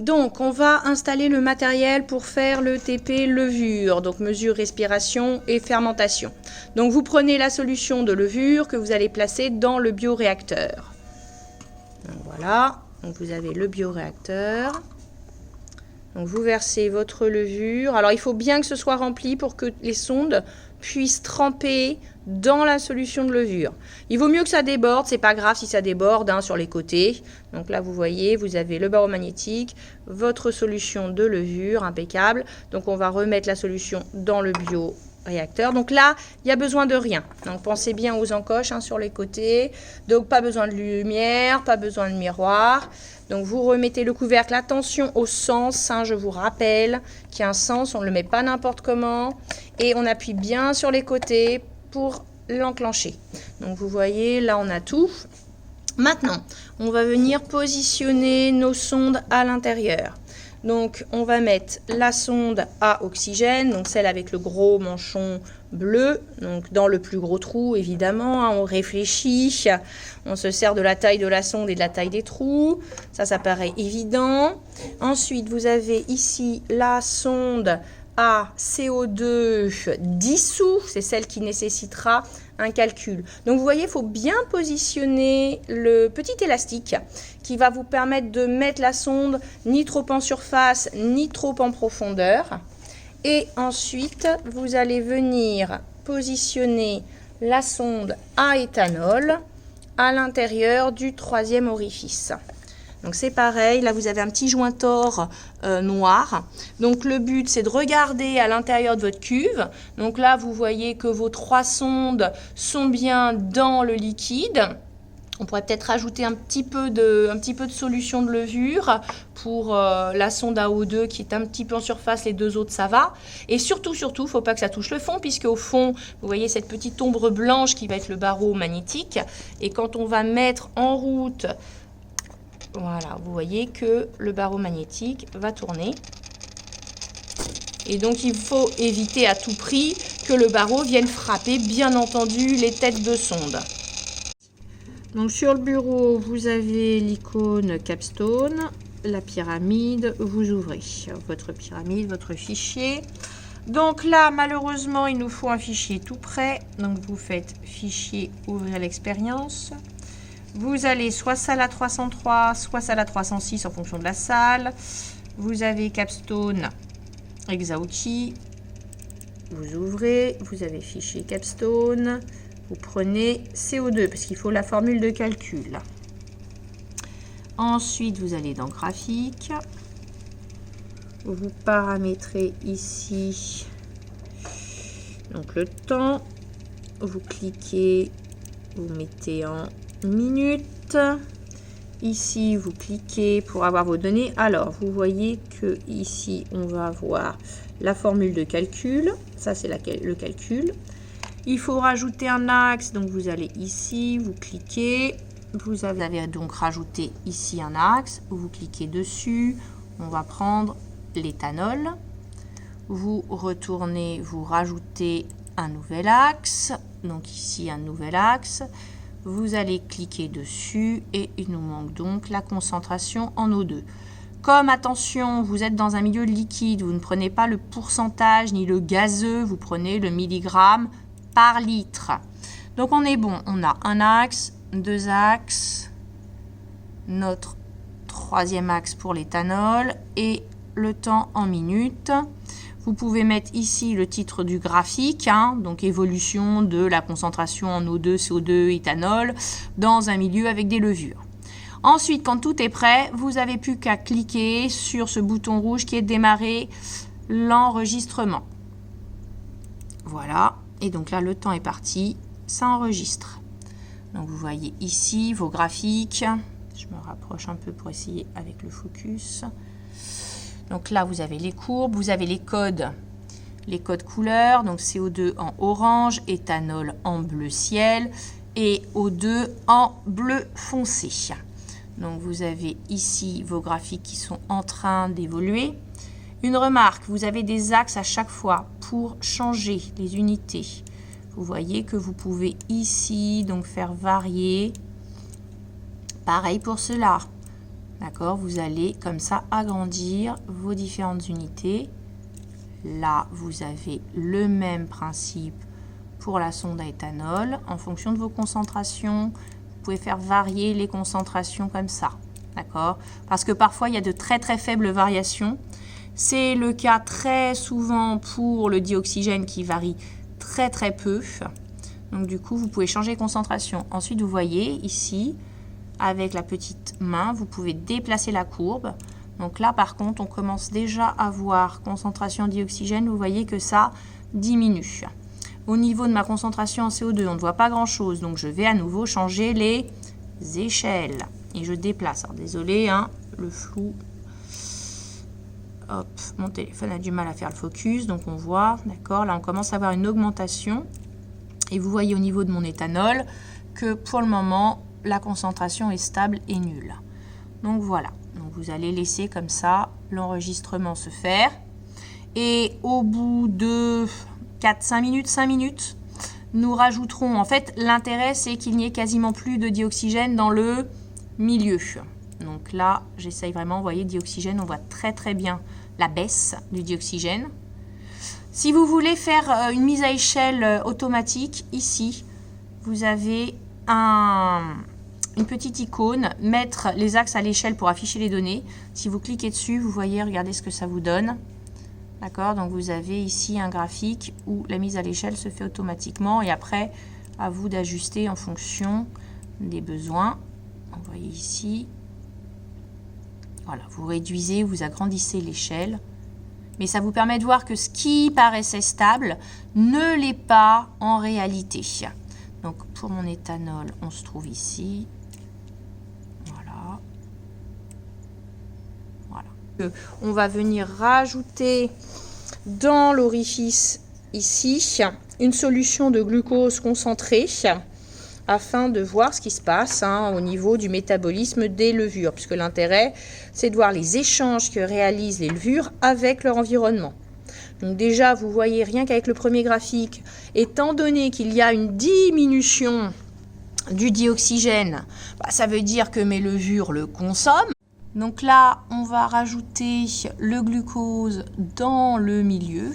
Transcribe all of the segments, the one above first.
Donc, on va installer le matériel pour faire le TP levure, donc mesure respiration et fermentation. Donc, vous prenez la solution de levure que vous allez placer dans le bioréacteur. Donc, voilà, donc vous avez le bioréacteur. Donc, vous versez votre levure. Alors, il faut bien que ce soit rempli pour que les sondes puissent tremper dans la solution de levure. Il vaut mieux que ça déborde, c'est pas grave si ça déborde hein, sur les côtés. Donc là, vous voyez, vous avez le barreau magnétique, votre solution de levure, impeccable. Donc on va remettre la solution dans le bioréacteur. Donc là, il n'y a besoin de rien. Donc pensez bien aux encoches hein, sur les côtés. Donc pas besoin de lumière, pas besoin de miroir. Donc vous remettez le couvercle. Attention au sens, hein, je vous rappelle qu'il y a un sens, on ne le met pas n'importe comment. Et on appuie bien sur les côtés pour l'enclencher. Donc vous voyez, là on a tout. Maintenant, on va venir positionner nos sondes à l'intérieur. Donc on va mettre la sonde à oxygène, donc celle avec le gros manchon bleu, donc dans le plus gros trou évidemment, hein, on réfléchit, on se sert de la taille de la sonde et de la taille des trous, ça paraît évident. Ensuite vous avez ici la sonde à CO2 dissous, c'est celle qui nécessitera un calcul. Donc vous voyez, il faut bien positionner le petit élastique qui va vous permettre de mettre la sonde ni trop en surface, ni trop en profondeur. Et ensuite, vous allez venir positionner la sonde à éthanol à l'intérieur du troisième orifice. Donc c'est pareil, là vous avez un petit jointor noir. Donc le but c'est de regarder à l'intérieur de votre cuve. Donc là vous voyez que vos 3 sondes sont bien dans le liquide. On pourrait peut-être rajouter un petit peu de solution de levure pour la sonde à O2 qui est un petit peu en surface, les 2 autres ça va. Et surtout, il ne faut pas que ça touche le fond puisque au fond, vous voyez cette petite ombre blanche qui va être le barreau magnétique. Et quand on va mettre en route, voilà, vous voyez que le barreau magnétique va tourner. Et donc, il faut éviter à tout prix que le barreau vienne frapper, bien entendu, les têtes de sonde. Donc, sur le bureau, vous avez l'icône Capstone, la pyramide. Vous ouvrez votre pyramide, votre fichier. Donc là, malheureusement, il nous faut un fichier tout prêt. Donc, vous faites fichier, ouvrir l'expérience. Vous allez soit salle à 303, soit salle à 306 en fonction de la salle. Vous avez Capstone, Exaoki. Vous ouvrez, vous avez fichier Capstone. Vous prenez CO2 parce qu'il faut la formule de calcul. Ensuite, vous allez dans graphique. Vous paramétrez ici donc le temps. Vous cliquez, vous mettez en minutes. Ici, vous cliquez pour avoir vos données. Alors, vous voyez que ici, on va avoir la formule de calcul. Ça, c'est le calcul. Il faut rajouter un axe. Donc, vous allez ici, vous cliquez. Vous avez donc rajouté ici un axe. Vous cliquez dessus. On va prendre l'éthanol. Vous retournez, vous rajoutez un nouvel axe. Donc, ici, un nouvel axe. Vous allez cliquer dessus et il nous manque donc la concentration en O2. Comme, attention, vous êtes dans un milieu liquide, vous ne prenez pas le pourcentage ni le gazeux, vous prenez le milligramme par litre. Donc on est bon, on a un axe, 2 axes, notre 3e axe pour l'éthanol et le temps en minutes. Vous pouvez mettre ici le titre du graphique, hein, donc évolution de la concentration en O2, CO2, éthanol, dans un milieu avec des levures. Ensuite, quand tout est prêt, vous n'avez plus qu'à cliquer sur ce bouton rouge qui est démarrer l'enregistrement. Voilà, et donc là, le temps est parti, ça enregistre. Donc vous voyez ici vos graphiques. Je me rapproche un peu pour essayer avec le focus. Donc là, vous avez les courbes, vous avez les codes couleurs, donc CO2 en orange, éthanol en bleu ciel et O2 en bleu foncé. Donc vous avez ici vos graphiques qui sont en train d'évoluer. Une remarque, vous avez des axes à chaque fois pour changer les unités. Vous voyez que vous pouvez ici donc faire varier. Pareil pour cela. D'accord, vous allez comme ça agrandir vos différentes unités. Là, vous avez le même principe pour la sonde à éthanol. En fonction de vos concentrations, vous pouvez faire varier les concentrations comme ça. D'accord? Parce que parfois, il y a de très très faibles variations. C'est le cas très souvent pour le dioxygène qui varie très très peu. Donc du coup, vous pouvez changer de concentration. Ensuite, vous voyez ici, avec la petite main, vous pouvez déplacer la courbe. Donc là, par contre, on commence déjà à voir concentration dioxygène. Vous voyez que ça diminue. Au niveau de ma concentration en CO2, on ne voit pas grand-chose. Donc, je vais à nouveau changer les échelles. Et je déplace. Alors, désolé, hein, le flou. Hop, mon téléphone a du mal à faire le focus. Donc, on voit, d'accord, là, on commence à avoir une augmentation. Et vous voyez au niveau de mon éthanol que pour le moment, la concentration est stable et nulle. Donc, voilà. Donc, vous allez laisser comme ça l'enregistrement se faire. Et au bout de 5 minutes, nous rajouterons, en fait, l'intérêt, c'est qu'il n'y ait quasiment plus de dioxygène dans le milieu. Donc là, j'essaye vraiment, vous voyez, dioxygène, on voit très très bien la baisse du dioxygène. Si vous voulez faire une mise à échelle automatique, ici, vous avez une petite icône, mettre les axes à l'échelle pour afficher les données. Si vous cliquez dessus, vous voyez, regardez ce que ça vous donne. D'accord, donc vous avez ici un graphique où la mise à l'échelle se fait automatiquement et après, à vous d'ajuster en fonction des besoins. Vous voyez ici, voilà, vous réduisez, vous agrandissez l'échelle. Mais ça vous permet de voir que ce qui paraissait stable ne l'est pas en réalité. Donc pour mon éthanol, on se trouve ici. Voilà. On va venir rajouter dans l'orifice ici une solution de glucose concentrée afin de voir ce qui se passe au niveau du métabolisme des levures, puisque l'intérêt c'est de voir les échanges que réalisent les levures avec leur environnement. Donc déjà vous voyez rien qu'avec le premier graphique, étant donné qu'il y a une diminution du dioxygène, ça veut dire que mes levures le consomment. Donc là, on va rajouter le glucose dans le milieu.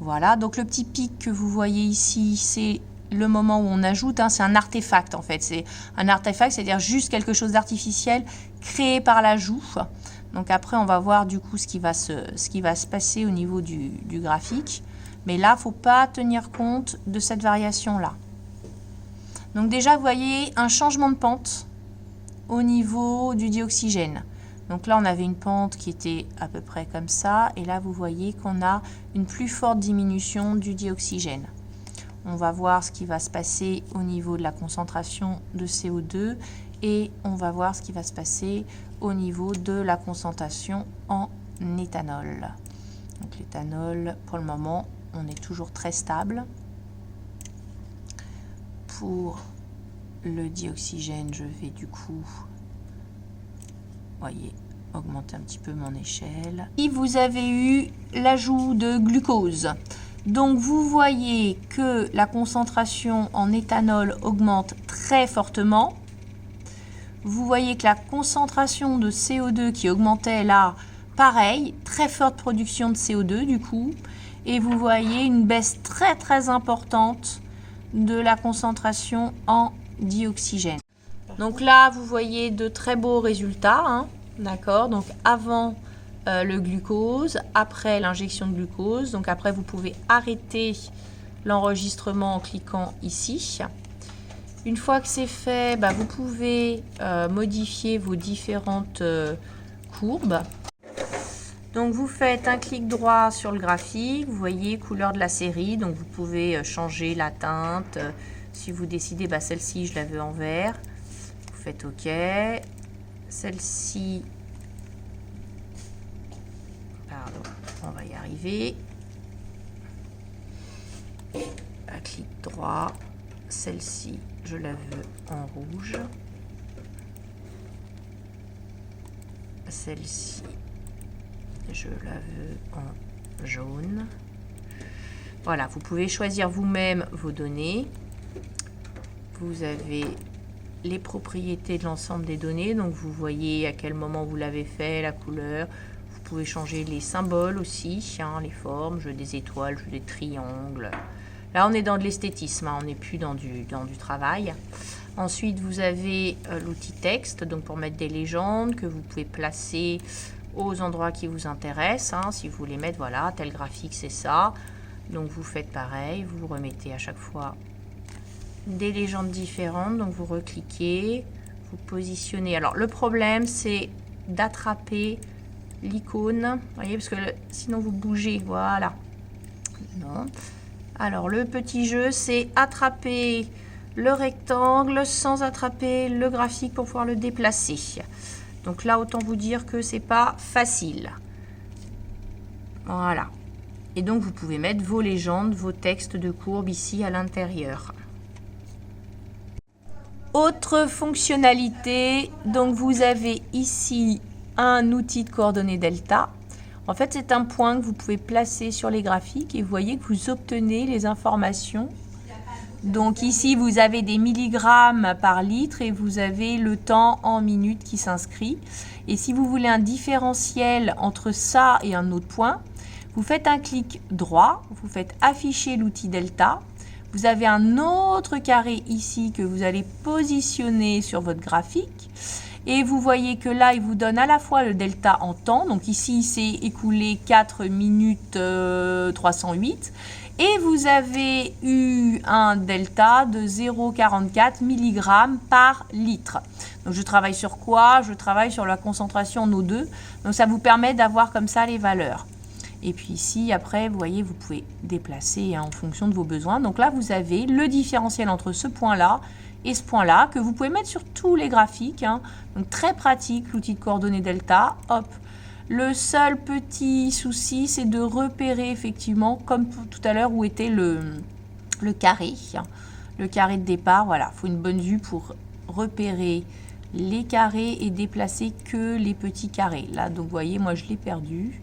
Voilà, donc le petit pic que vous voyez ici, c'est le moment où on ajoute. C'est un artefact en fait. C'est un artefact, c'est-à-dire juste quelque chose d'artificiel créé par l'ajout. Donc après, on va voir du coup ce qui va se passer au niveau du graphique. Mais là, il ne faut pas tenir compte de cette variation-là. Donc déjà, vous voyez un changement de pente au niveau du dioxygène. Donc là, on avait une pente qui était à peu près comme ça. Et là, vous voyez qu'on a une plus forte diminution du dioxygène. On va voir ce qui va se passer au niveau de la concentration de CO2 et on va voir ce qui va se passer au niveau de la concentration en éthanol. Donc l'éthanol, pour le moment, on est toujours très stable. Pour le dioxygène, je vais du coup, voyez, augmenter un petit peu mon échelle. Et vous avez eu l'ajout de glucose. Donc vous voyez que la concentration en éthanol augmente très fortement. Vous voyez que la concentration de CO2 qui augmentait là, pareil, très forte production de CO2 du coup. Et vous voyez une baisse très très importante de la concentration en dioxygène. Donc là, vous voyez de très beaux résultats, d'accord. Donc avant le glucose, après l'injection de glucose. Donc après, vous pouvez arrêter l'enregistrement en cliquant ici. Une fois que c'est fait, vous pouvez modifier vos différentes courbes. Donc vous faites un clic droit sur le graphique, vous voyez couleur de la série, donc vous pouvez changer la teinte. Si vous décidez, celle-ci je la veux en vert, vous faites OK. Celle-ci, pardon, on va y arriver. Un clic droit, celle-ci je la veux en rouge. Celle-ci, je la veux en jaune. Voilà, vous pouvez choisir vous-même vos données. Vous avez les propriétés de l'ensemble des données. Donc vous voyez à quel moment vous l'avez fait, la couleur. Vous pouvez changer les symboles aussi, hein, les formes, jeu des étoiles, jeu des triangles. Là, on est dans de l'esthétisme, hein, on n'est plus dans du travail. Ensuite, vous avez l'outil texte, donc pour mettre des légendes que vous pouvez placer aux endroits qui vous intéressent. Hein, si vous voulez mettre, voilà, tel graphique, c'est ça. Donc, vous faites pareil, vous remettez à chaque fois des légendes différentes. Donc, vous recliquez, vous positionnez. Alors, le problème, c'est d'attraper l'icône, vous voyez, parce que sinon, vous bougez, voilà. Non. Alors, le petit jeu, c'est attraper le rectangle sans attraper le graphique pour pouvoir le déplacer. Donc là, autant vous dire que c'est pas facile. Voilà. Et donc, vous pouvez mettre vos légendes, vos textes de courbe ici à l'intérieur. Autre fonctionnalité, donc vous avez ici un outil de coordonnées delta. En fait, c'est un point que vous pouvez placer sur les graphiques et vous voyez que vous obtenez les informations. Donc ici, vous avez des milligrammes par litre et vous avez le temps en minutes qui s'inscrit. Et si vous voulez un différentiel entre ça et un autre point, vous faites un clic droit, vous faites afficher l'outil delta. Vous avez un autre carré ici que vous allez positionner sur votre graphique. Et vous voyez que là, il vous donne à la fois le delta en temps. Donc ici, il s'est écoulé 4 minutes 308. Et vous avez eu un delta de 0,44 mg par litre. Donc je travaille sur quoi? Je travaille sur la concentration en O2. Donc ça vous permet d'avoir comme ça les valeurs. Et puis ici, après, vous voyez, vous pouvez déplacer hein, en fonction de vos besoins. Donc là, vous avez le différentiel entre ce point-là et ce point-là que vous pouvez mettre sur tous les graphiques. Hein. Donc très pratique, l'outil de coordonnées delta. Hop. Le seul petit souci, c'est de repérer effectivement, comme tout à l'heure, où était le carré. Le carré de départ, voilà. Il faut une bonne vue pour repérer les carrés et déplacer que les petits carrés. Là, donc vous voyez, moi je l'ai perdu.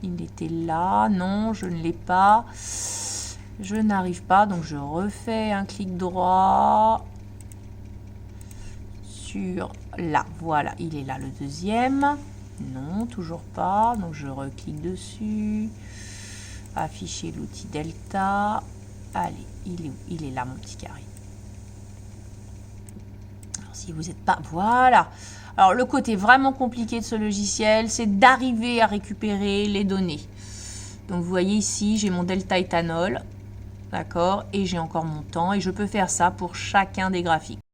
Il était là. Non, je ne l'ai pas. Je n'arrive pas, donc je refais un clic droit sur là. Voilà, il est là le deuxième. Non, toujours pas. Donc je reclique dessus. Afficher l'outil delta. Allez, il est où? Il est là mon petit carré. Alors si vous n'êtes pas... Voilà. Alors le côté vraiment compliqué de ce logiciel, c'est d'arriver à récupérer les données. Donc vous voyez ici, j'ai mon delta éthanol. D'accord, et j'ai encore mon temps et je peux faire ça pour chacun des graphiques.